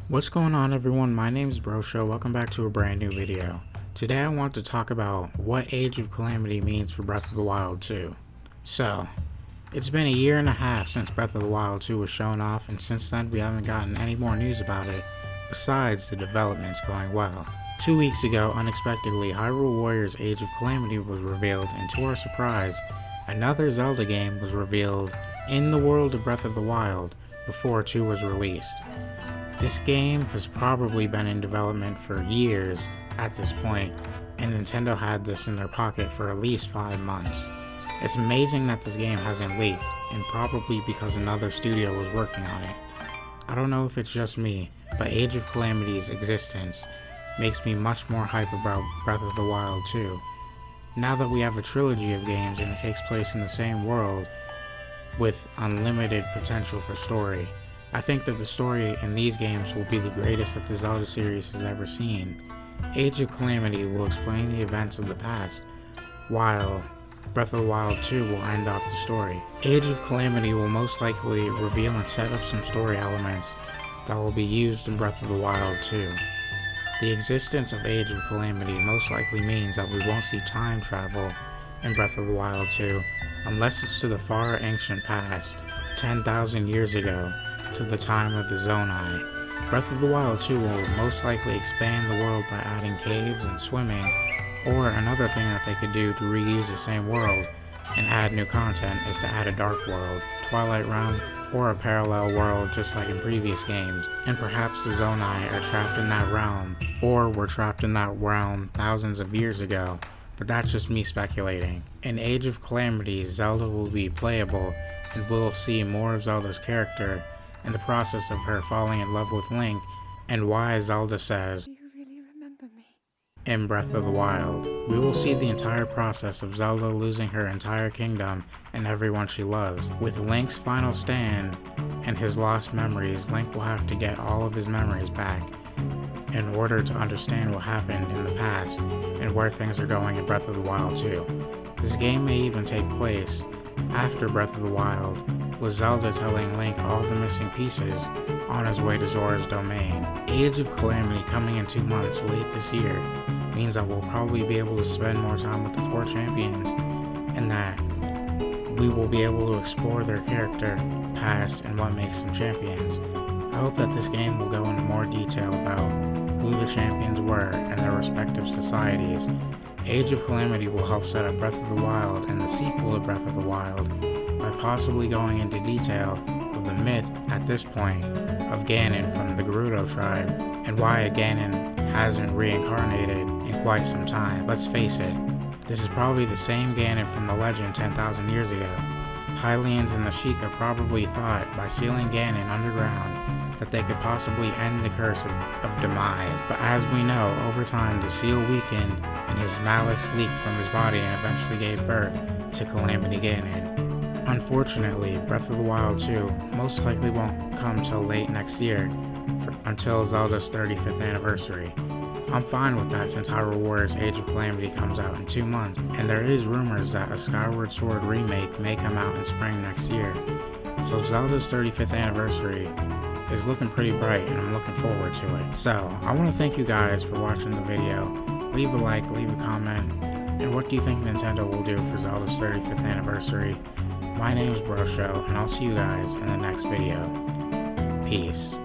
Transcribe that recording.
What's going on, everyone? My name is Brosho. Welcome back to a brand new video. Today I want to talk about what Age of Calamity means for Breath of the Wild 2. So, it's been a year and a half since Breath of the Wild 2 was shown off, and since then we haven't gotten any more news about it, besides the developments going well. 2 weeks ago, unexpectedly, Hyrule Warriors Age of Calamity was revealed, and to our surprise, another Zelda game was revealed in the world of Breath of the Wild before 2 was released. This game has probably been in development for years at this point, and Nintendo had this in their pocket for at least 5 months. It's amazing that this game hasn't leaked, and probably because another studio was working on it. I don't know if it's just me, but Age of Calamity's existence makes me much more hype about Breath of the Wild 2. Now that we have a trilogy of games and it takes place in the same world with unlimited potential for story, I think that the story in these games will be the greatest that the Zelda series has ever seen. Age of Calamity will explain the events of the past, while Breath of the Wild 2 will end off the story. Age of Calamity will most likely reveal and set up some story elements that will be used in Breath of the Wild 2. The existence of Age of Calamity most likely means that we won't see time travel in Breath of the Wild 2 unless it's to the far ancient past, 10,000 years ago, to the time of the Zonai. Breath of the Wild 2 will most likely expand the world by adding caves and swimming, or another thing that they could do to reuse the same world and add new content is to add a dark world, Twilight Realm, or a parallel world just like in previous games, and perhaps the Zonai are trapped in that realm, or were trapped in that realm thousands of years ago, but that's just me speculating. In Age of Calamity, Zelda will be playable, and we'll see more of Zelda's character and the process of her falling in love with Link, and why Zelda says, "Do you really remember me?" in Breath of the Wild. We will see the entire process of Zelda losing her entire kingdom and everyone she loves. With Link's final stand and his lost memories, Link will have to get all of his memories back in order to understand what happened in the past and where things are going in Breath of the Wild 2. This game may even take place after Breath of the Wild, with Zelda telling Link all the missing pieces on his way to Zora's domain. Age of Calamity coming in 2 months late this year means that we'll probably be able to spend more time with the 4 champions, and that we will be able to explore their character, past, and what makes them champions. I hope that this game will go into more detail about who the champions were and their respective societies. Age of Calamity will help set up Breath of the Wild and the sequel to Breath of the Wild by possibly going into detail of the myth at this point of Ganon from the Gerudo tribe and why a Ganon hasn't reincarnated in quite some time. Let's face it, this is probably the same Ganon from the legend 10,000 years ago. Hylians and the Sheikah probably thought by sealing Ganon underground that they could possibly end the curse of demise, but as we know, over time the seal weakened and his malice leaked from his body and eventually gave birth to Calamity Ganon. Unfortunately, Breath of the Wild 2 most likely won't come till late next year until Zelda's 35th anniversary. I'm fine with that since Hyrule Warriors Age of Calamity comes out in 2 months, and there is rumors that a Skyward Sword remake may come out in spring next year. So Zelda's 35th anniversary is looking pretty bright, and I'm looking forward to it. So, I want to thank you guys for watching the video. Leave a like, leave a comment, and what do you think Nintendo will do for Zelda's 35th anniversary? My name is Brosho, and I'll see you guys in the next video. Peace.